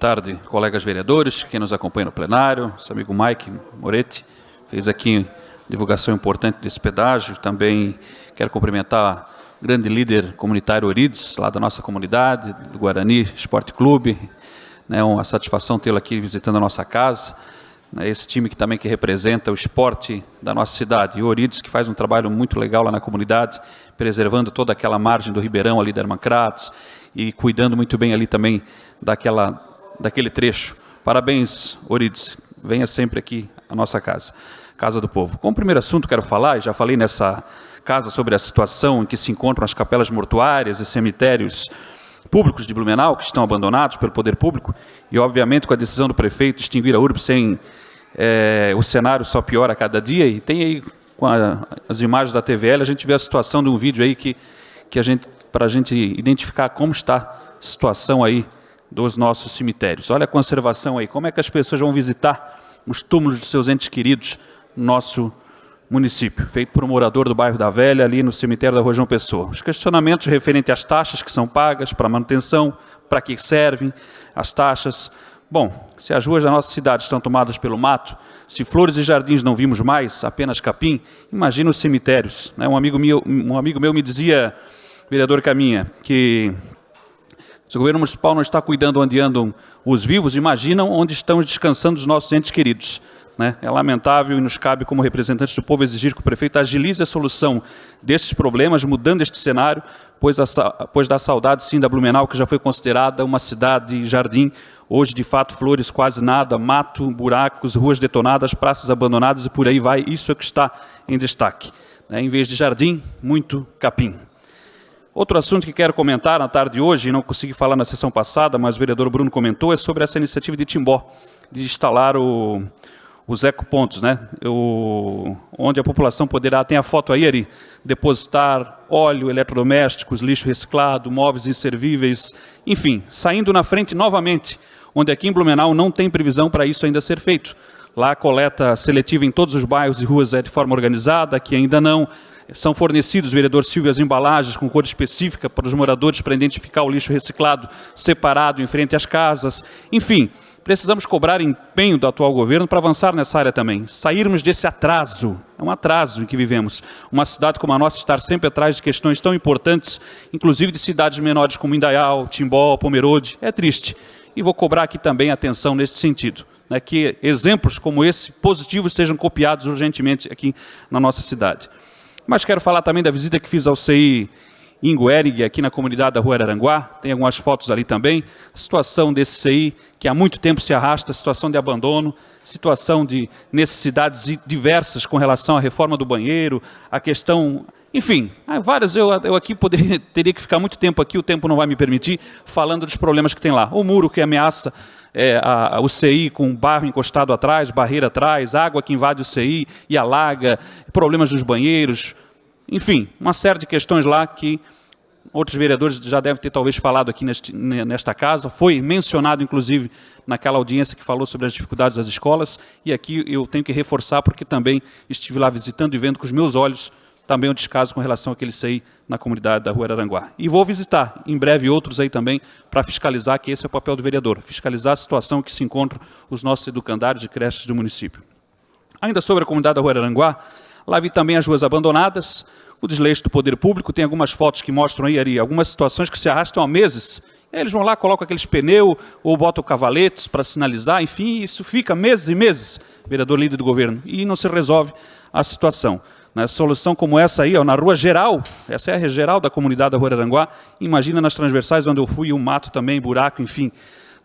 tarde, colegas vereadores, quem nos acompanha no plenário, nosso amigo Mike Moretti, fez aqui divulgação importante desse pedágio. Também quero cumprimentar o grande líder comunitário Orides, lá da nossa comunidade, do Guarani Esporte Clube. É uma satisfação tê-lo aqui visitando a nossa casa. Esse time que também representa o esporte da nossa cidade. E o Orides, que faz um trabalho muito legal lá na comunidade, preservando toda aquela margem do Ribeirão ali da Hermancrates e cuidando muito bem ali também daquele trecho. Parabéns, Orides. Venha sempre aqui à nossa casa, Casa do Povo. Como primeiro assunto quero falar, e já falei nessa casa sobre a situação em que se encontram as capelas mortuárias e cemitérios públicos de Blumenau, que estão abandonados pelo poder público, e obviamente com a decisão do prefeito de extinguir a URB sem o cenário só piora a cada dia. E tem aí com as imagens da TVL, a gente vê a situação de um vídeo aí para a gente identificar como está a situação aí dos nossos cemitérios. Olha a conservação aí, como é que as pessoas vão visitar os túmulos de seus entes queridos no nosso município, feito por um morador do bairro da Velha, ali no cemitério da Rua João Pessoa. Os questionamentos referentes às taxas que são pagas para manutenção, para que servem as taxas. Bom, se as ruas da nossa cidade estão tomadas pelo mato, se flores e jardins não vimos mais, apenas capim, imagina os cemitérios. Um amigo meu me dizia, vereador Caminha, que se o governo municipal não está cuidando onde andam os vivos, imaginam onde estão descansando os nossos entes queridos. É lamentável e nos cabe, como representantes do povo, exigir que o prefeito agilize a solução desses problemas, mudando este cenário, pois dá saudade, sim, da Blumenau, que já foi considerada uma cidade-jardim. Hoje, de fato, flores quase nada, mato, buracos, ruas detonadas, praças abandonadas e por aí vai. Isso é que está em destaque. Em vez de jardim, muito capim. Outro assunto que quero comentar na tarde de hoje, e não consegui falar na sessão passada, mas o vereador Bruno comentou, é sobre essa iniciativa de Timbó, de instalar os ecopontos, onde a população poderá, tem a foto aí, Ari, depositar óleo, eletrodomésticos, lixo reciclado, móveis inservíveis, enfim, saindo na frente novamente, onde aqui em Blumenau não tem previsão para isso ainda ser feito. Lá a coleta seletiva em todos os bairros e ruas é de forma organizada, aqui ainda não. São fornecidos, vereador Silvio, as embalagens com cor específica para os moradores para identificar o lixo reciclado separado em frente às casas. Enfim, precisamos cobrar empenho do atual governo para avançar nessa área também. Sairmos desse atraso, é um atraso em que vivemos. Uma cidade como a nossa estar sempre atrás de questões tão importantes, inclusive de cidades menores como Indaial, Timbó, Pomerode, é triste. E vou cobrar aqui também atenção nesse sentido. Que exemplos como esse, positivos, sejam copiados urgentemente aqui na nossa cidade. Mas quero falar também da visita que fiz ao CI Ingo Erig, aqui na comunidade da Rua Araranguá. Tem algumas fotos ali também. Situação desse CI que há muito tempo se arrasta, situação de abandono, situação de necessidades diversas com relação à reforma do banheiro, a questão... Enfim, há várias, eu aqui teria que ficar muito tempo aqui, o tempo não vai me permitir, falando dos problemas que tem lá. O muro que ameaça o CI com barro encostado atrás, barreira atrás, água que invade o CI e alaga, problemas dos banheiros, enfim, uma série de questões lá que outros vereadores já devem ter talvez falado aqui nesta casa. Foi mencionado, inclusive, naquela audiência que falou sobre as dificuldades das escolas, e aqui eu tenho que reforçar porque também estive lá visitando e vendo com os meus olhos também o descaso com relação àquele CI na comunidade da Rua Araranguá. E vou visitar em breve outros aí também para fiscalizar, que esse é o papel do vereador, fiscalizar a situação que se encontram os nossos educandários e creches do município. Ainda sobre a comunidade da Rua Araranguá, lá vi também as ruas abandonadas, o desleixo do poder público, tem algumas fotos que mostram aí, Ari, algumas situações que se arrastam há meses. Eles vão lá, colocam aqueles pneus ou botam cavaletes para sinalizar, enfim, isso fica meses e meses, vereador líder do governo, e não se resolve a situação. Na solução como essa aí, na rua geral, essa é a geral da comunidade da Rua Araranguá, imagina nas transversais onde eu fui, um mato também, buraco, enfim.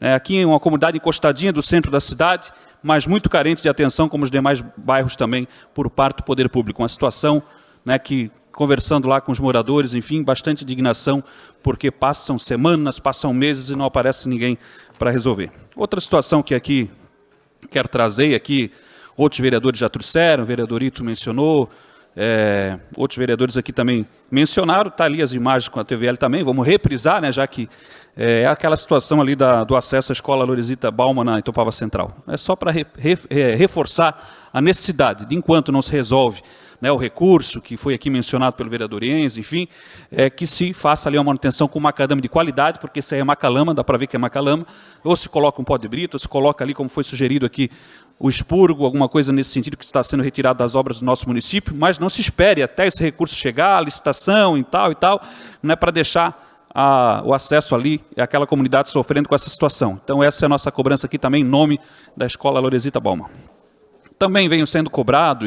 Aqui é uma comunidade encostadinha do centro da cidade, mas muito carente de atenção, como os demais bairros também, por parte do poder público. Uma situação que, conversando lá com os moradores, enfim, bastante indignação, porque passam semanas, passam meses e não aparece ninguém para resolver. Outra situação que aqui quero trazer, aqui outros vereadores já trouxeram, o vereador Ito mencionou, outros vereadores aqui também mencionaram, está ali as imagens com a TVL também, vamos reprisar, já que é aquela situação ali do acesso à escola Loresita Bauman na Itopava Central. É só para reforçar a necessidade de, enquanto não se resolve né, o recurso que foi aqui mencionado pelo vereador Ienze, enfim, que se faça ali uma manutenção com macadame de qualidade, porque isso aí é macalama, dá para ver que é macalama, ou se coloca um pó de brita, ou se coloca ali, como foi sugerido aqui, o expurgo, alguma coisa nesse sentido que está sendo retirado das obras do nosso município, mas não se espere até esse recurso chegar, a licitação e tal, né, para deixar o acesso ali e aquela comunidade sofrendo com essa situação. Então essa é a nossa cobrança aqui também em nome da Escola Loresita Bauman. Também venho sendo cobrado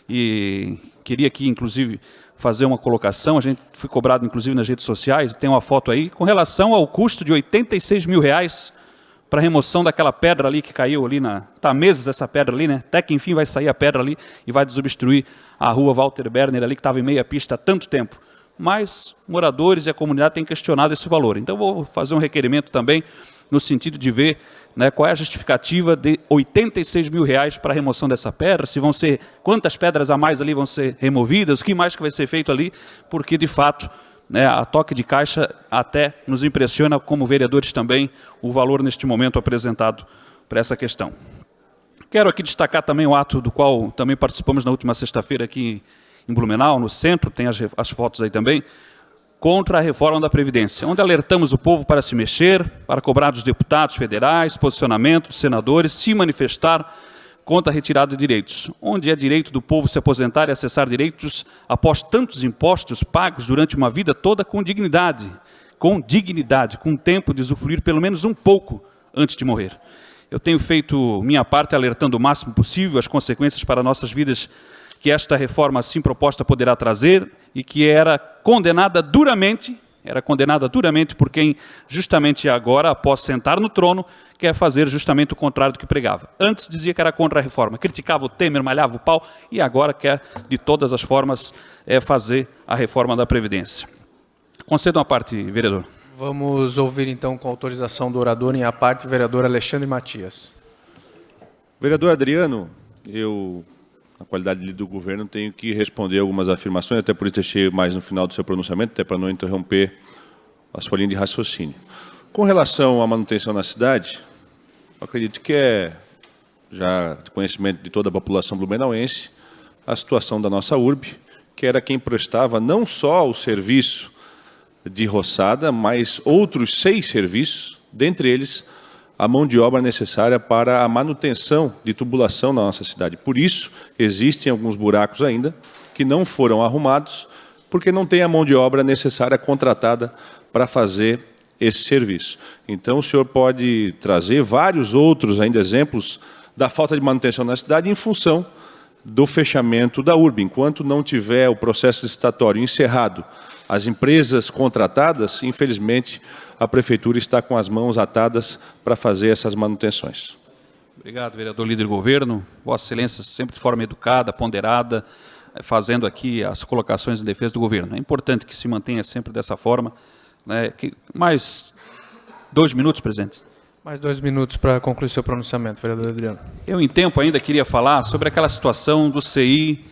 e queria aqui, inclusive, fazer uma colocação, a gente foi cobrado, inclusive, nas redes sociais, tem uma foto aí, com relação ao custo de R$86 mil para a remoção daquela pedra ali que caiu ali, está há meses essa pedra ali, né? Até que, enfim, vai sair a pedra ali e vai desobstruir a rua Walter Berner ali, que estava em meia pista há tanto tempo. Mas moradores e a comunidade têm questionado esse valor. Então, vou fazer um requerimento também no sentido de ver, né, qual é a justificativa de R$86 mil para a remoção dessa pedra, se vão ser, quantas pedras a mais ali vão ser removidas, o que mais que vai ser feito ali, porque, de fato, né, a toque de caixa até nos impressiona, como vereadores também, o valor neste momento apresentado para essa questão. Quero aqui destacar também o ato do qual também participamos na última sexta-feira aqui em Blumenau, no centro, tem as fotos aí também, contra a reforma da Previdência, onde alertamos o povo para se mexer, para cobrar dos deputados federais, posicionamento dos senadores, se manifestar contra a retirada de direitos, onde é direito do povo se aposentar e acessar direitos após tantos impostos pagos durante uma vida toda com dignidade, com tempo de usufruir pelo menos um pouco antes de morrer. Eu tenho feito minha parte alertando o máximo possível as consequências para nossas vidas que esta reforma assim proposta poderá trazer e que era condenada duramente por quem justamente agora, após sentar no trono, quer fazer justamente o contrário do que pregava. Antes dizia que era contra a reforma, criticava o Temer, malhava o pau e agora quer de todas as formas fazer a reforma da Previdência. Conceda uma parte, vereador. Vamos ouvir então com autorização do orador em a parte, vereador Alexandre Matias. Vereador Adriano, eu, na qualidade de líder do governo, tenho que responder algumas afirmações, até por isso deixei mais no final do seu pronunciamento, até para não interromper a sua linha de raciocínio. Com relação à manutenção na cidade, eu acredito que é já de conhecimento de toda a população blumenauense a situação da nossa urbe, que era quem prestava não só o serviço de roçada, mas outros 6 serviços, dentre eles a mão de obra necessária para a manutenção de tubulação na nossa cidade. Por isso, existem alguns buracos ainda que não foram arrumados, porque não tem a mão de obra necessária contratada para fazer esse serviço. Então, o senhor pode trazer vários outros ainda exemplos da falta de manutenção na cidade em função do fechamento da urbe. Enquanto não tiver o processo licitatório encerrado, as empresas contratadas, infelizmente, a Prefeitura está com as mãos atadas para fazer essas manutenções. Obrigado, vereador líder do governo. Vossa Excelência, sempre de forma educada, ponderada, fazendo aqui as colocações em defesa do governo. É importante que se mantenha sempre dessa forma. Né? Mais 2 minutos, presidente. Mais 2 minutos para concluir seu pronunciamento, vereador Adriano. Eu, em tempo, ainda queria falar sobre aquela situação do CI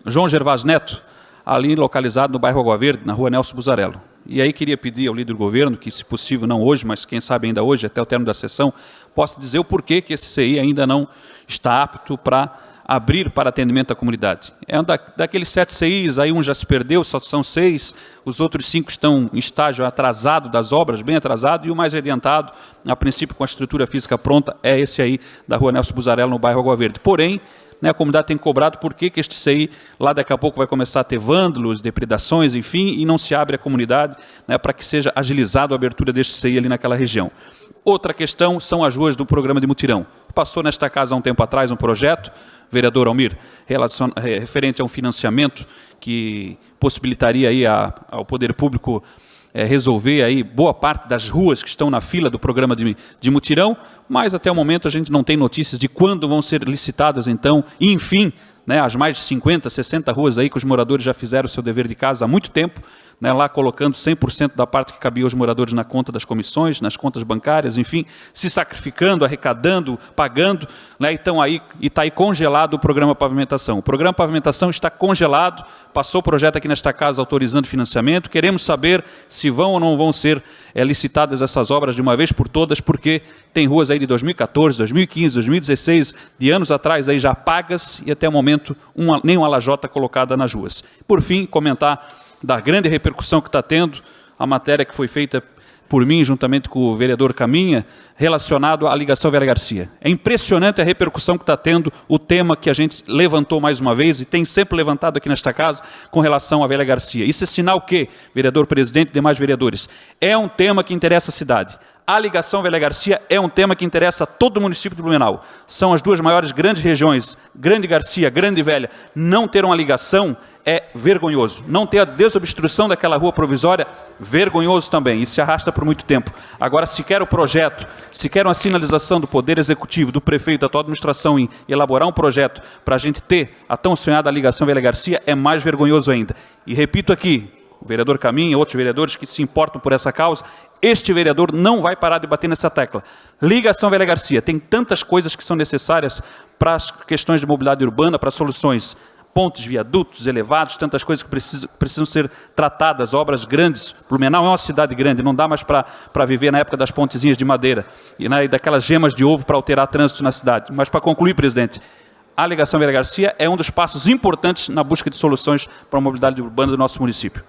João Gervás Neto, ali localizado no bairro Água Verde, na rua Nelson Buzzarello. E aí queria pedir ao líder do governo, que se possível não hoje, mas quem sabe ainda hoje, até o término da sessão, possa dizer o porquê que esse CI ainda não está apto para abrir para atendimento à comunidade. É daqueles 7 CIs, aí um já se perdeu, só são 6, os outros 5 estão em estágio atrasado das obras, bem atrasado, e o mais adiantado, a princípio com a estrutura física pronta, é esse aí da rua Nelson Buzzarello, no bairro Água Verde. Porém, né, a comunidade tem cobrado por que este CI lá daqui a pouco vai começar a ter vândalos, depredações, enfim, e não se abre a comunidade, né, para que seja agilizado a abertura deste CI ali naquela região. Outra questão são as ruas do programa de mutirão. Passou nesta casa há um tempo atrás um projeto, vereador Almir, referente a um financiamento que possibilitaria aí ao poder público resolver aí boa parte das ruas que estão na fila do programa de mutirão, mas até o momento a gente não tem notícias de quando vão ser licitadas então, e enfim, né, as mais de 50, 60 ruas aí que os moradores já fizeram o seu dever de casa há muito tempo, né, lá colocando 100% da parte que cabia aos moradores na conta das comissões, nas contas bancárias, enfim, se sacrificando, arrecadando, pagando, né, então aí está aí congelado o programa pavimentação. O programa pavimentação está congelado, passou o projeto aqui nesta casa autorizando financiamento, queremos saber se vão ou não vão ser licitadas essas obras de uma vez por todas, porque tem ruas aí de 2014, 2015, 2016, de anos atrás aí já pagas e até o momento momento, nenhuma lajota colocada nas ruas. Por fim, comentar da grande repercussão que está tendo a matéria que foi feita por mim, juntamente com o vereador Caminha, relacionado à ligação Velha Garcia. É impressionante a repercussão que está tendo o tema que a gente levantou mais uma vez e tem sempre levantado aqui nesta casa com relação à Velha Garcia. Isso é sinal que, vereador presidente e demais vereadores, é um tema que interessa a cidade. A ligação Velha Garcia é um tema que interessa a todo o município de Blumenau. São as duas maiores grandes regiões, Grande Garcia, Grande Velha. Não ter uma ligação é vergonhoso. Não ter a desobstrução daquela rua provisória, vergonhoso também. Isso se arrasta por muito tempo. Agora, se quer o projeto, se quer uma sinalização do Poder Executivo, do prefeito, da tua administração em elaborar um projeto para a gente ter a tão sonhada ligação Velha Garcia, é mais vergonhoso ainda. E repito aqui, o vereador Caminha e outros vereadores que se importam por essa causa, este vereador não vai parar de bater nessa tecla. Ligação Velha Garcia, tem tantas coisas que são necessárias para as questões de mobilidade urbana, para soluções, pontes, viadutos, elevados, tantas coisas que precisam ser tratadas, obras grandes. Blumenau é uma cidade grande, não dá mais para viver na época das pontezinhas de madeira e daquelas gemas de ovo para alterar trânsito na cidade. Mas para concluir, presidente, a ligação Velha Garcia é um dos passos importantes na busca de soluções para a mobilidade urbana do nosso município.